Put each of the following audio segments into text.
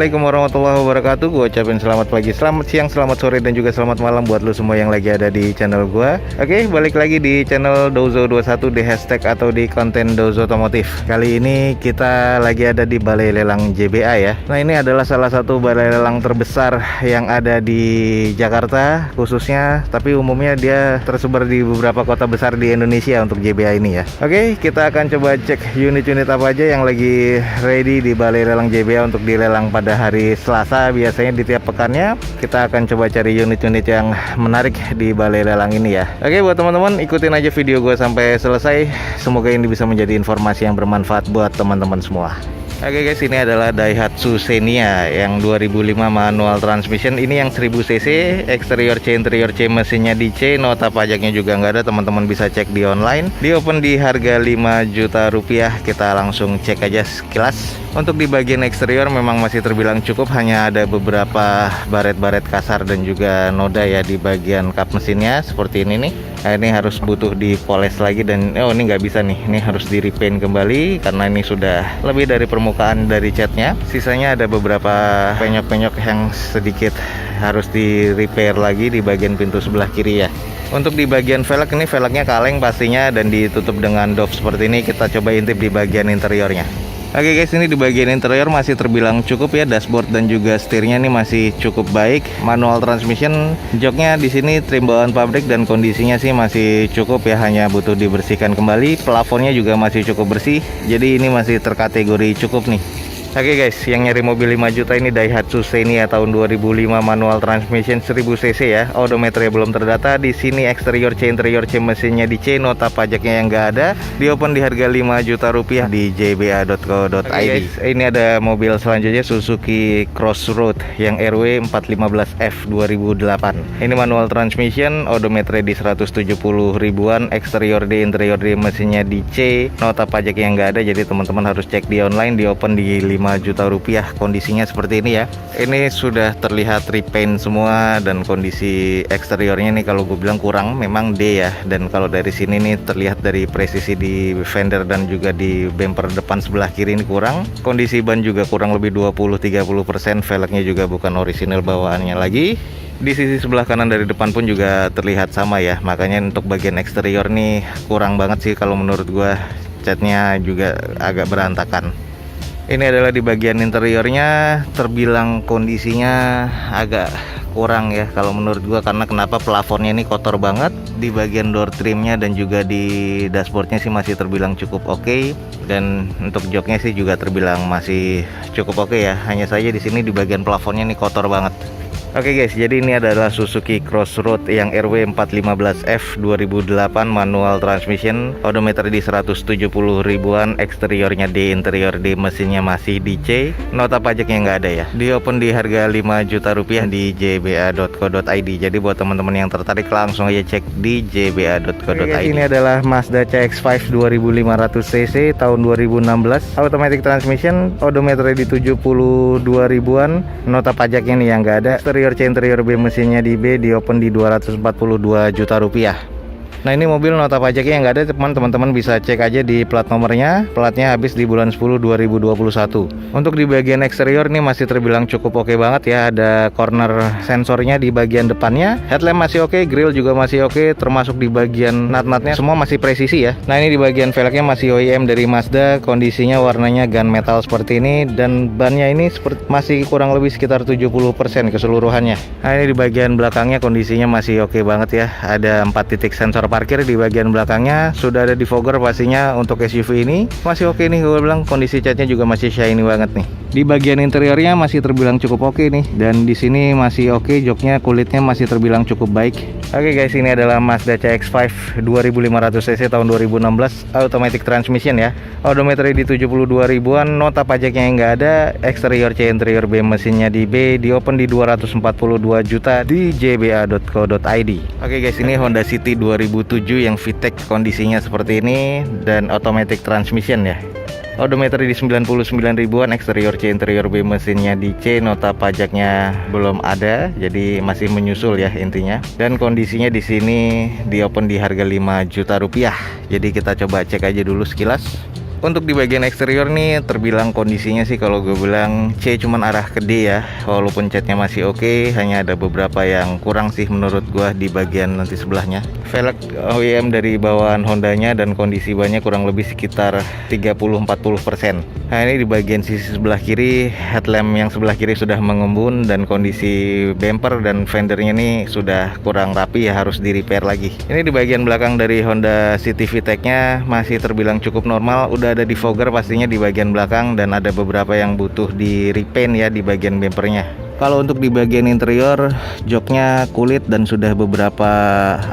Assalamualaikum warahmatullahi wabarakatuh. Gue ucapin selamat pagi, selamat siang, selamat sore, dan juga selamat malam buat lo semua yang lagi ada di channel gue. Oke, balik lagi di channel Dozo21 di hashtag atau di konten Dozo Otomotif. Kali ini kita lagi ada di Balai Lelang JBA ya. Nah, ini adalah salah satu balai lelang terbesar yang ada di Jakarta khususnya, tapi umumnya dia tersebar di beberapa kota besar di Indonesia untuk JBA ini ya. Oke, kita akan coba cek unit-unit apa aja yang lagi ready di Balai Lelang JBA untuk dilelang pada hari Selasa. Biasanya di tiap pekannya kita akan coba cari unit-unit yang menarik di Balai Lelang ini ya. Oke, buat teman-teman ikutin aja video gue sampai selesai. Semoga ini bisa menjadi informasi yang bermanfaat buat teman-teman semua. Oke guys, ini adalah Daihatsu Xenia yang 2005 manual transmission. Ini yang 1000 cc, eksterior C, interior C, mesinnya di C, nota pajaknya juga nggak ada. Teman-teman bisa cek di online. Di open di harga 5 juta rupiah. Kita langsung cek aja sekilas. Untuk di bagian eksterior memang masih terbilang cukup, hanya ada beberapa baret-baret kasar dan juga noda ya di bagian kap mesinnya seperti ini nih. Nah, ini harus butuh dipoles lagi dan ini nggak bisa nih, ini harus di repaint kembali karena ini sudah lebih dari permukaan dari catnya. Sisanya ada beberapa penyok-penyok yang sedikit harus di repair lagi di bagian pintu sebelah kiri ya. Untuk di bagian velg, ini velgnya kaleng pastinya dan ditutup dengan dop seperti ini. Kita coba intip di bagian interiornya. Oke guys, ini di bagian interior masih terbilang cukup ya. Dashboard dan juga setirnya ini masih cukup baik. Manual transmission, joknya di sini trim bawaan pabrik dan kondisinya sih masih cukup ya, hanya butuh dibersihkan kembali. Plafonnya juga masih cukup bersih. Jadi ini masih terkategori cukup nih. Oke guys, yang nyari mobil 5 juta ini Daihatsu Xenia tahun 2005 manual transmission 1000 cc ya. Odometernya belum terdata. Di sini eksterior C, interior C, mesinnya di C, nota pajaknya yang nggak ada. Di open di harga 5 juta rupiah di jba.co.id. Ini ada mobil selanjutnya Suzuki Crossroad yang RW 415F 2008. Ini manual transmission, odometernya di 170 ribuan, eksterior D, interior D, mesinnya di C, nota pajaknya yang nggak ada. Jadi teman-teman harus cek di online. Di open di 5 juta rupiah. Kondisinya seperti ini ya. Ini sudah terlihat repaint semua dan kondisi eksteriornya nih kalau gue bilang kurang memang D ya. Dan kalau dari sini nih terlihat dari presisi di fender dan juga di bumper depan sebelah kiri ini kurang. Kondisi ban juga kurang lebih 20-30%. Velgnya juga bukan orisinil bawaannya lagi. Di sisi sebelah kanan dari depan pun juga terlihat sama ya. Makanya untuk bagian eksterior nih kurang banget sih kalau menurut gue. Catnya juga agak berantakan. Ini adalah di bagian interiornya, terbilang kondisinya agak kurang ya kalau menurut gua, karena kenapa plafonnya ini kotor banget. Di bagian door trimnya dan juga di dashboardnya sih masih terbilang cukup oke. Dan untuk joknya sih juga terbilang masih cukup oke ya. Hanya saja di sini di bagian plafonnya ini kotor banget. Oke guys, jadi ini adalah Suzuki Crossroad yang RW 415F 2008 manual transmission, odometer di 170 ribuan, eksteriornya D, interior D, mesinnya masih di C, nota pajaknya nggak ada ya. Di open di harga 5 juta rupiah di jba.co.id. Jadi buat teman-teman yang tertarik langsung aja cek di jba.co.id. Ini adalah Mazda CX-5 2500 cc tahun 2016, automatic transmission, odometer di 72 ribuan, nota pajaknya nih yang nggak ada. Eksterior C, interior B, mesinnya di B, di open di 242 juta rupiah. Nah, ini mobil nota pajaknya yang nggak ada, teman-teman bisa cek aja di plat nomornya. Platnya habis di bulan 10 2021. Untuk di bagian eksterior ini masih terbilang cukup oke banget ya. Ada corner sensornya di bagian depannya. Headlamp masih oke, grill juga masih oke, termasuk di bagian nut-nutnya semua masih presisi ya. Nah, ini di bagian velgnya masih OEM dari Mazda. Kondisinya warnanya gunmetal seperti ini, dan bannya ini masih kurang lebih sekitar 70% keseluruhannya. Nah, ini di bagian belakangnya kondisinya masih oke banget ya. Ada 4 titik sensor parkir di bagian belakangnya, sudah ada defogger pastinya. Untuk SUV ini masih oke nih, gue bilang kondisi catnya juga masih shiny banget nih. Di bagian interiornya masih terbilang cukup oke nih, dan di sini masih oke, joknya, kulitnya masih terbilang cukup baik. Oke guys, ini adalah Mazda CX-5 2500 cc tahun 2016, automatic transmission ya. Odometer di 72 ribuan, nota pajaknya yang nggak ada, eksterior C, interior B, mesinnya di B, di open di 242 juta di jba.co.id. Oke guys, ini Honda City 2007 yang VTEC, kondisinya seperti ini dan automatic transmission ya. Odometer di 99 ribuan, eksterior C, interior B, mesinnya di C, nota pajaknya belum ada, jadi masih menyusul ya intinya. Dan kondisinya di sini di open di harga 5 juta rupiah. Jadi kita coba cek aja dulu sekilas. Untuk di bagian eksterior nih terbilang kondisinya sih kalau gue bilang C cuman arah ke D ya. Walaupun catnya masih oke, hanya ada beberapa yang kurang sih menurut gue di bagian nanti sebelahnya. Velg OEM dari bawaan Hondanya dan kondisi bannya kurang lebih sekitar 30-40%. Nah ini di bagian sisi sebelah kiri, headlamp yang sebelah kiri sudah mengembun dan kondisi bumper dan fendernya nih sudah kurang rapi ya, harus di repair lagi. Ini di bagian belakang dari Honda City VTEC-nya masih terbilang cukup normal, udah ada defogger pastinya di bagian belakang dan ada beberapa yang butuh di repaint ya di bagian bumpernya. Kalau untuk di bagian interior, joknya kulit dan sudah beberapa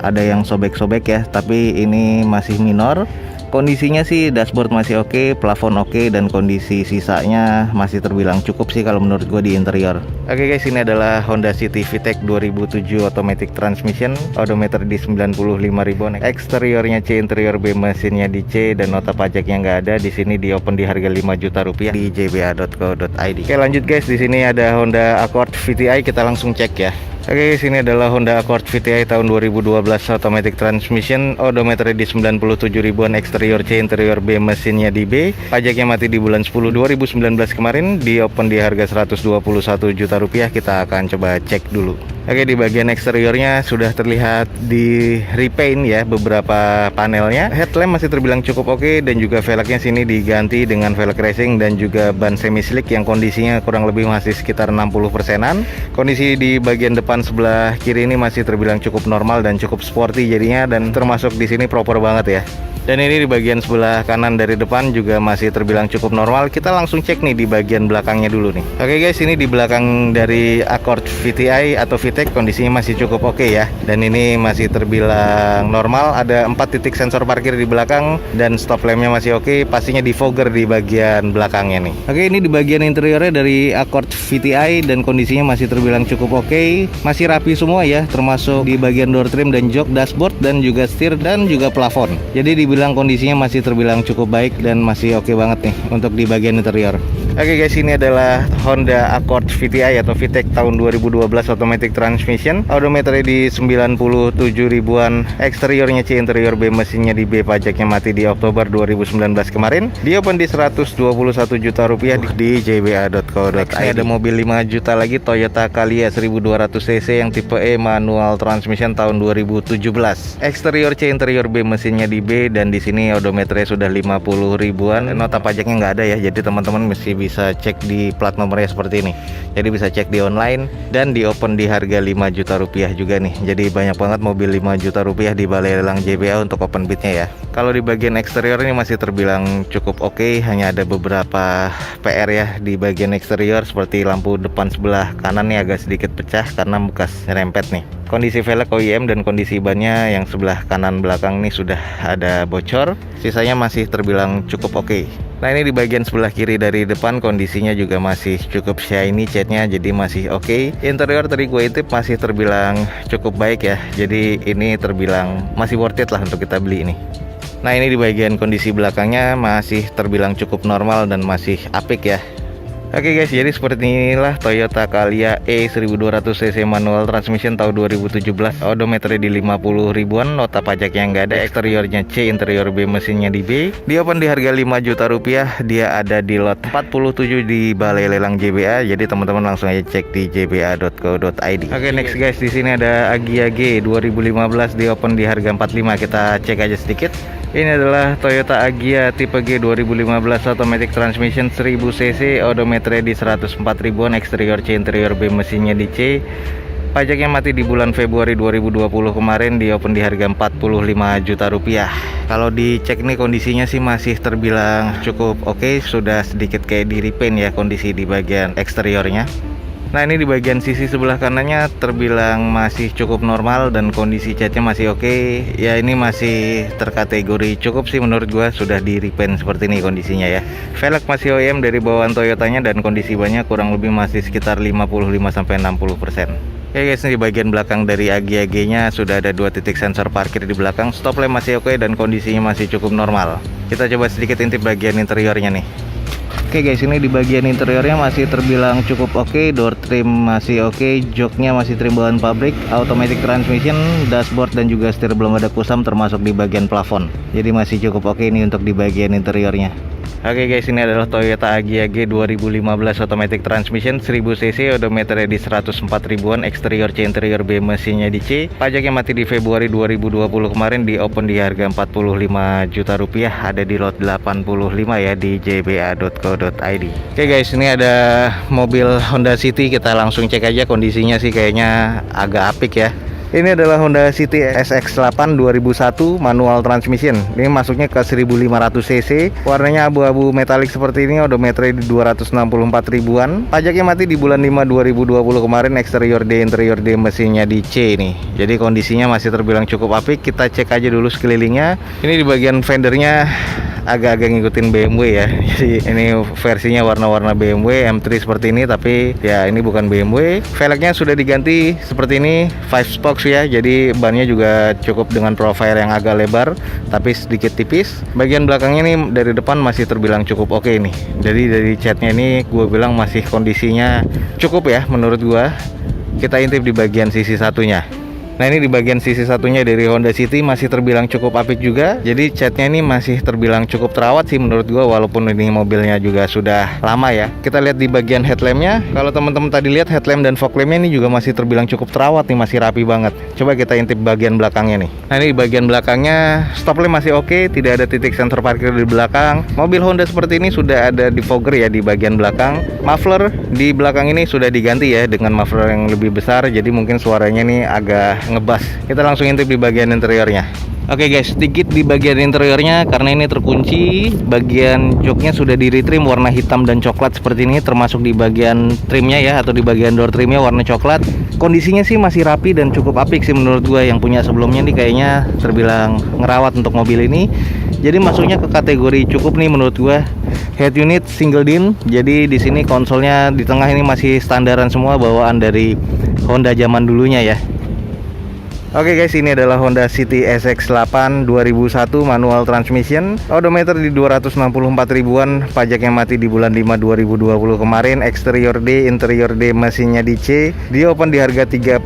ada yang sobek-sobek ya, tapi ini masih minor. Kondisinya sih dashboard masih oke, plafon oke, dan kondisi sisanya masih terbilang cukup sih kalau menurut gue di interior. Oke guys, ini adalah Honda City VTEC 2007 automatic transmission, odometer di 95.000-an. Eksteriornya C, interior B, mesinnya di C, dan nota pajaknya nggak ada. Di sini di open di harga 5 juta rupiah di jba.co.id. Oke lanjut guys, di sini ada Honda Accord VTI, kita langsung cek ya. Oke, sini adalah Honda Accord VTI tahun 2012 automatic transmission, odometer di 97.000-an, eksterior C, interior B, mesinnya di B. Pajaknya mati di bulan 10 2019 kemarin, di open di harga 121 juta rupiah. Kita akan coba cek dulu. Oke, di bagian eksteriornya sudah terlihat di repaint ya beberapa panelnya. Headlamp masih terbilang cukup oke, dan juga velgnya sini diganti dengan velg racing dan juga ban semi slick yang kondisinya kurang lebih masih sekitar 60%-an. Kondisi di bagian depan sebelah kiri ini masih terbilang cukup normal dan cukup sporty jadinya, dan termasuk di sini proper banget ya. Dan ini di bagian sebelah kanan dari depan juga masih terbilang cukup normal. Kita langsung cek nih di bagian belakangnya dulu nih. Oke guys, ini di belakang dari Accord VTI atau VTEC kondisinya masih cukup oke ya. Dan ini masih terbilang normal. Ada 4 titik sensor parkir di belakang dan stop lampnya masih oke. Pastinya defogger di bagian belakangnya nih. Oke, ini di bagian interiornya dari Accord VTI dan kondisinya masih terbilang cukup oke. Masih rapi semua ya, termasuk di bagian door trim dan jok, dashboard, dan juga setir dan juga plafon. Jadi dibilang kondisinya masih terbilang cukup baik dan masih oke banget nih untuk di bagian interior. Oke guys, ini adalah Honda Accord VTI atau VTEC tahun 2012 automatic transmission, odometernya di 97.000-an, eksteriornya C, interior B, mesinnya di B. Pajaknya mati di Oktober 2019 kemarin, di open di 121 juta rupiah di jba.co.id. Ini ada mobil 5 juta lagi, Toyota Calya 1200 cc yang tipe E manual transmission tahun 2017. Eksterior C, interior B, mesinnya di B, dan di sini odometernya sudah 50.000-an. Nota pajaknya nggak ada ya, jadi teman-teman mesti bisa cek di plat nomornya seperti ini. Jadi bisa cek di online dan di open di harga 5 juta rupiah juga nih. Jadi banyak banget mobil 5 juta rupiah di balai lelang JBA untuk open bidnya ya. Kalau di bagian eksterior ini masih terbilang cukup oke, hanya ada beberapa PR ya di bagian eksterior, seperti lampu depan sebelah kanan nih agak sedikit pecah karena bekas nyerempet nih. Kondisi velg OEM dan kondisi bannya yang sebelah kanan belakang nih sudah ada bocor. Sisanya masih terbilang cukup oke. Nah ini di bagian sebelah kiri dari depan kondisinya juga masih cukup shiny catnya, jadi masih oke. Interior tadi gue intip masih terbilang cukup baik ya, jadi ini terbilang masih worth it lah untuk kita beli ini. Nah ini di bagian kondisi belakangnya masih terbilang cukup normal dan masih apik ya. Oke guys, jadi seperti inilah Toyota Calya E 1200 cc manual transmission tahun 2017, odometernya di 50.000-an, nota pajaknya nggak ada, eksteriornya C, interior B, mesinnya di B. Dia open di harga 5 juta rupiah, dia ada di lot 47 di Balai Lelang JBA, jadi teman-teman langsung aja cek di jba.co.id. Oke next guys, di sini ada Agya G 2015, di open di harga 45, kita cek aja sedikit. Ini adalah Toyota Agya tipe G 2015 automatic transmission 1000 cc, odometernya di 104.000-an, eksterior C, interior B, mesinnya di C. Pajaknya mati di bulan Februari 2020 kemarin, di open di harga 45 juta rupiah. Kalau dicek nih kondisinya sih masih terbilang cukup oke, sudah sedikit kayak di repaint ya kondisi di bagian eksteriornya. Nah ini di bagian sisi sebelah kanannya terbilang masih cukup normal dan kondisi catnya masih oke. Ya ini masih terkategori cukup sih menurut gua, sudah di repaint seperti ini kondisinya ya. Velg masih OEM dari bawaan Toyotanya dan kondisi bannya kurang lebih masih sekitar 55-60%. Oke guys, ini di bagian belakang dari Agya G-nya sudah ada 2 titik sensor parkir di belakang, stop lamp masih oke dan kondisinya masih cukup normal. Kita coba sedikit intip bagian interiornya nih. Oke guys, ini di bagian interiornya masih terbilang cukup oke. Door trim masih oke, joknya masih trim bahan pabrik, automatic transmission, dashboard dan juga setir belum ada kusam termasuk di bagian plafon. Jadi masih cukup oke ini untuk di bagian interiornya. Oke guys, ini adalah Toyota Agya G 2015 automatic transmission 1000 cc, odometernya di 104 ribuan, eksterior C interior B, mesinnya di C. Pajaknya mati di Februari 2020 kemarin, di open di harga 45 juta rupiah, ada di lot 85 ya di jba.co.id. Oke guys, ini ada mobil Honda City, kita langsung cek aja kondisinya sih kayaknya agak apik ya. Ini adalah Honda City SX8 2001 manual transmission. Ini masuknya ke 1500 cc. Warnanya abu-abu metalik seperti ini, odometernya di 264 ribuan. Pajaknya mati di bulan 5 2020 kemarin, eksterior D, interior D, mesinnya di C nih. Jadi kondisinya masih terbilang cukup apik. Kita cek aja dulu sekelilingnya. Ini di bagian fendernya agak-agak ngikutin BMW ya. Jadi ini versinya warna-warna BMW M3 seperti ini, tapi ya ini bukan BMW. Velgnya sudah diganti seperti ini, 5 spokes ya. Jadi bannya juga cukup dengan profil yang agak lebar tapi sedikit tipis. Bagian belakangnya nih dari depan masih terbilang cukup oke nih. Jadi dari catnya ini gue bilang masih kondisinya cukup ya menurut gue. Kita intip di bagian sisi satunya. Nah, ini di bagian sisi satunya dari Honda City masih terbilang cukup apik juga. Jadi catnya ini masih terbilang cukup terawat sih menurut gua, walaupun ini mobilnya juga sudah lama ya. Kita lihat di bagian headlampnya. Kalau teman-teman tadi lihat headlamp dan fog lampnya ini juga masih terbilang cukup terawat nih, masih rapi banget. Coba kita intip bagian belakangnya nih. Nah, ini di bagian belakangnya stop lamp masih oke, tidak ada titik sensor parkir di belakang. Mobil Honda seperti ini sudah ada defogger ya di bagian belakang. Muffler di belakang ini sudah diganti ya dengan muffler yang lebih besar, jadi mungkin suaranya nih agak ngebas. Kita langsung intip di bagian interiornya. Oke guys, sedikit di bagian interiornya karena ini terkunci. Bagian joknya sudah di retrim warna hitam dan coklat seperti ini, termasuk di bagian trimnya ya, atau di bagian door trimnya warna coklat. Kondisinya sih masih rapi dan cukup apik sih menurut gue. Yang punya sebelumnya nih kayaknya terbilang ngerawat untuk mobil ini. Jadi masuknya ke kategori cukup nih menurut gue. Head unit single din. Jadi di sini konsolnya di tengah ini masih standaran semua, bawaan dari Honda zaman dulunya ya. Oke guys, ini adalah Honda City SX8 2001 manual transmission, odometer di 264 ribuan, pajaknya mati di bulan 5 2020 kemarin, eksterior D, interior D, mesinnya di C, di open di harga 39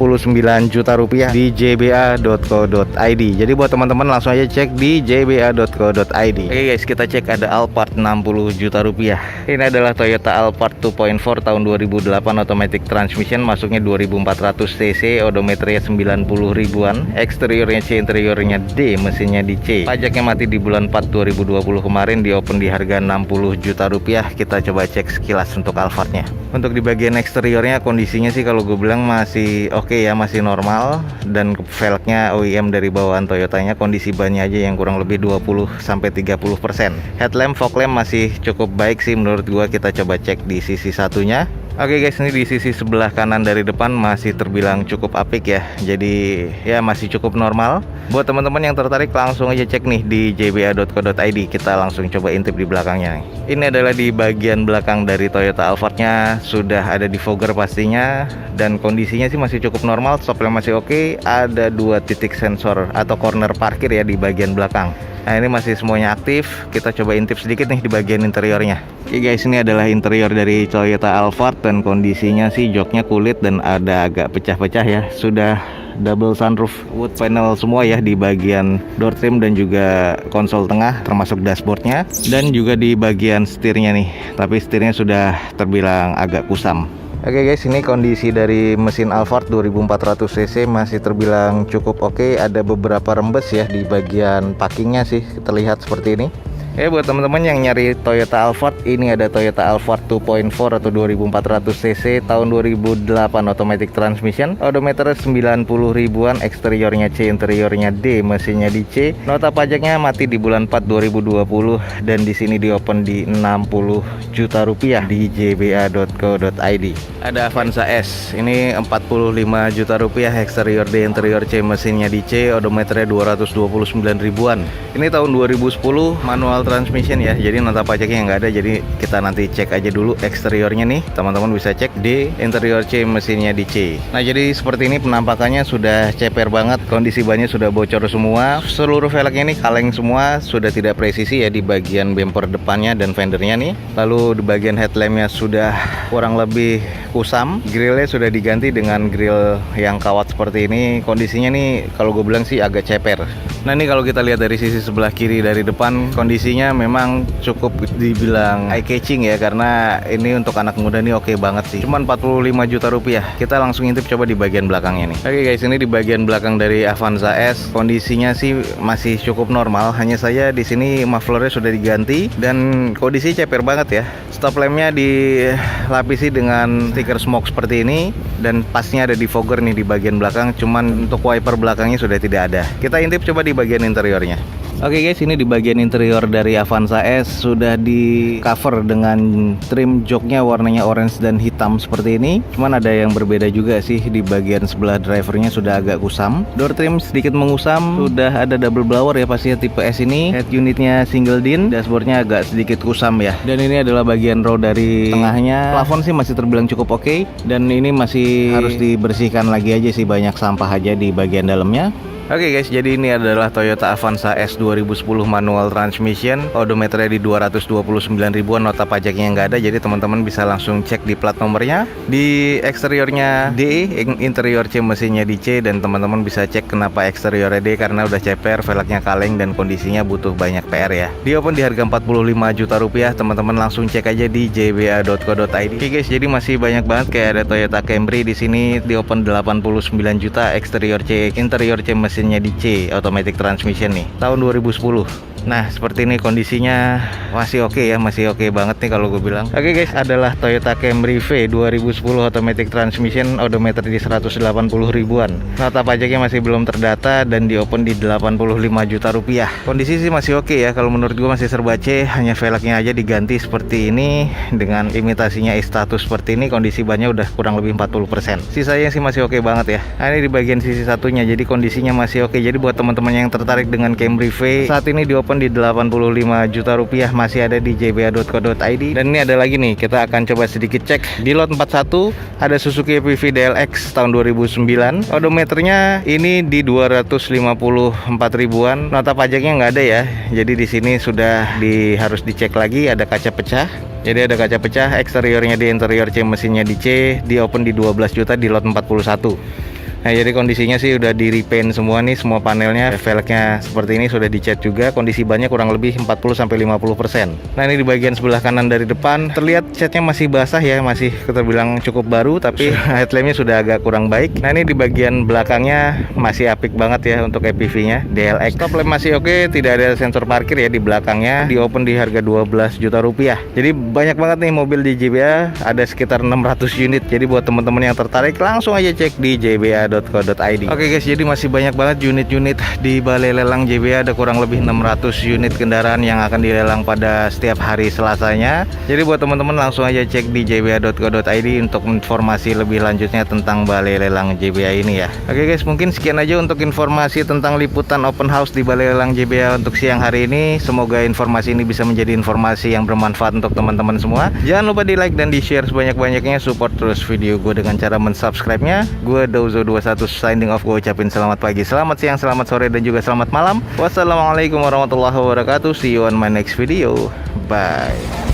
juta rupiah di jba.co.id. Jadi buat teman-teman langsung aja cek di jba.co.id. Oke guys, kita cek ada Alphard 60 juta rupiah. Ini adalah Toyota Alphard 2.4 tahun 2008 automatic transmission, masuknya 2400 cc, odometernya 90 ribu. Eksteriornya C, interiornya D, mesinnya di C. Pajaknya mati di bulan 4 2020 kemarin, di open di harga 60 juta rupiah. Kita coba cek sekilas untuk Alphardnya. Untuk di bagian eksteriornya kondisinya sih kalau gue bilang masih oke ya, masih normal. Dan velgnya OEM dari bawaan Toyotanya, kondisi bannya aja yang kurang lebih 20-30%. Headlamp, fog lamp masih cukup baik sih menurut gue. Kita coba cek di sisi satunya. Oke guys, ini di sisi sebelah kanan dari depan masih terbilang cukup apik ya. Jadi ya masih cukup normal. Buat teman-teman yang tertarik langsung aja cek nih di jba.co.id. Kita langsung coba intip di belakangnya. Ini adalah di bagian belakang dari Toyota Alphardnya, sudah ada defogger pastinya, dan kondisinya sih masih cukup normal. Stop lamp masih oke. Ada 2 titik sensor atau corner parkir ya di bagian belakang. Nah, ini masih semuanya aktif. Kita coba intip sedikit nih di bagian interiornya. Oke guys, ini adalah interior dari Toyota Alphard, dan kondisinya sih joknya kulit dan ada agak pecah-pecah ya. Sudah double sunroof, wood panel semua ya di bagian door trim dan juga konsol tengah, termasuk dashboardnya, dan juga di bagian setirnya nih. Tapi setirnya sudah terbilang agak kusam. Oke guys, ini kondisi dari mesin Alphard 2400 cc masih terbilang cukup oke. Ada beberapa rembes ya di bagian packingnya sih terlihat seperti ini. Buat teman-teman yang nyari Toyota Alphard, ini ada Toyota Alphard 2.4 atau 2400 cc tahun 2008 automatic transmission, odometer 90 ribuan, eksteriornya C, interiornya D, mesinnya di C. Nota pajaknya mati di bulan 4 2020, dan di sini di open di 60 juta rupiah di jba.co.id. Ada Avanza S, ini 45 juta rupiah, eksterior D, interior C, mesinnya di C, odometernya 229 ribuan. Ini tahun 2010 manual transmission ya, jadi nota pajaknya nggak ada. Jadi kita nanti cek aja dulu eksteriornya nih, teman-teman bisa cek di interior C mesinnya di C. Nah jadi seperti ini penampakannya, sudah ceper banget, kondisi bannya sudah bocor semua, seluruh velgnya nih kaleng semua, sudah tidak presisi ya di bagian bumper depannya dan fendernya nih. Lalu di bagian headlampnya sudah kurang lebih kusam, grillnya sudah diganti dengan grill yang kawat seperti ini. Kondisinya nih kalau gue bilang sih agak ceper. Nah ini kalau kita lihat dari sisi sebelah kiri dari depan, kondisinya memang cukup dibilang eye catching ya, karena ini untuk anak muda nih oke banget sih. Cuman 45 juta rupiah. Kita langsung intip coba di bagian belakangnya nih. Oke guys, ini di bagian belakang dari Avanza S, kondisinya sih masih cukup normal. Hanya saja di sini mufflernya sudah diganti dan kondisi ceper banget ya. Stop lampnya dilapisi dengan stiker smoke seperti ini, dan pasnya ada di fogger nih di bagian belakang. Cuman untuk wiper belakangnya sudah tidak ada. Kita intip coba di bagian interiornya. Oke guys, ini di bagian interior dari Avanza S sudah di cover dengan trim joknya warnanya orange dan hitam seperti ini. Cuman ada yang berbeda juga sih, di bagian sebelah drivernya sudah agak kusam. Door trim sedikit mengusam, sudah ada double blower ya pastinya tipe S ini. Head unitnya single din, dashboardnya agak sedikit kusam ya. Dan ini adalah bagian row dari tengahnya. Plafon sih masih terbilang cukup oke, dan ini masih harus dibersihkan lagi aja sih, banyak sampah aja di bagian dalamnya. Oke guys, jadi ini adalah Toyota Avanza S 2010 manual transmission, odometernya di 229 ribuan, nota pajaknya nggak ada. Jadi teman-teman bisa langsung cek di plat nomornya. Di eksteriornya D, interior C mesinnya di C, dan teman-teman bisa cek kenapa eksteriornya D, karena udah ceper, velgnya kaleng dan kondisinya butuh banyak PR ya. Di open di harga 45 juta rupiah, teman-teman langsung cek aja di jba.co.id. Oke guys, jadi masih banyak banget, kayak ada Toyota Camry di sini di open 89 juta, eksterior C, interior C mesinnya di C, automatic transmission nih, tahun 2010. Nah seperti ini kondisinya masih oke ya, masih oke banget nih kalau gue bilang. Oke guys, adalah Toyota Camry V 2010 automatic transmission, odometer di 180 ribuan, nota pajaknya masih belum terdata, dan di open di 85 juta rupiah. Kondisi sih masih oke ya, kalau menurut gue masih serba C, hanya velgnya aja diganti seperti ini dengan imitasinya E-status seperti ini. Kondisi bannya udah kurang lebih 40%, sisanya sih masih oke banget ya. Nah ini di bagian sisi satunya, jadi kondisinya masih oke. Jadi buat teman-teman yang tertarik dengan Camry V, saat ini di open di 85 juta rupiah, masih ada di jba.co.id. Dan ini ada lagi nih, kita akan coba sedikit cek. Di lot 41 ada Suzuki EPV DLX tahun 2009, odometernya ini di 254 ribuan, nota pajaknya nggak ada ya. Jadi di sini sudah harus dicek lagi, ada kaca pecah. Jadi ada kaca pecah, eksteriornya di interior C mesinnya di C, di open di 12 juta di lot 41. Nah jadi kondisinya sih udah di repaint semua nih, semua panelnya, velgnya seperti ini sudah dicat juga. Kondisi bannya kurang lebih 40-50%. Nah ini di bagian sebelah kanan dari depan terlihat catnya masih basah ya, masih terbilang cukup baru, tapi headlampnya sudah agak kurang baik. Nah ini di bagian belakangnya masih apik banget ya untuk EPV nya DLX. Stop lamp masih oke, tidak ada sensor parkir ya di belakangnya. Di open di harga 12 juta rupiah. Jadi banyak banget nih mobil di JBA, ada sekitar 600 unit. Jadi buat teman-teman yang tertarik langsung aja cek di jba.co.id. Oke guys, jadi masih banyak banget unit-unit di balai lelang JBA, ada kurang lebih 600 unit kendaraan yang akan dilelang pada setiap hari Selasanya. Jadi buat teman-teman langsung aja cek di jba.co.id untuk informasi lebih lanjutnya tentang balai lelang JBA ini ya. Oke guys, mungkin sekian aja untuk informasi tentang liputan open house di balai lelang JBA untuk siang hari ini. Semoga informasi ini bisa menjadi informasi yang bermanfaat untuk teman-teman semua. Jangan lupa di like dan di share sebanyak-banyaknya, support terus video gue dengan cara mensubscribe-nya. Gue Dozo21 signing off, gue ucapin selamat pagi, selamat siang, selamat sore, dan juga selamat malam. Wassalamualaikum warahmatullahi wabarakatuh. See you on my next video. Bye.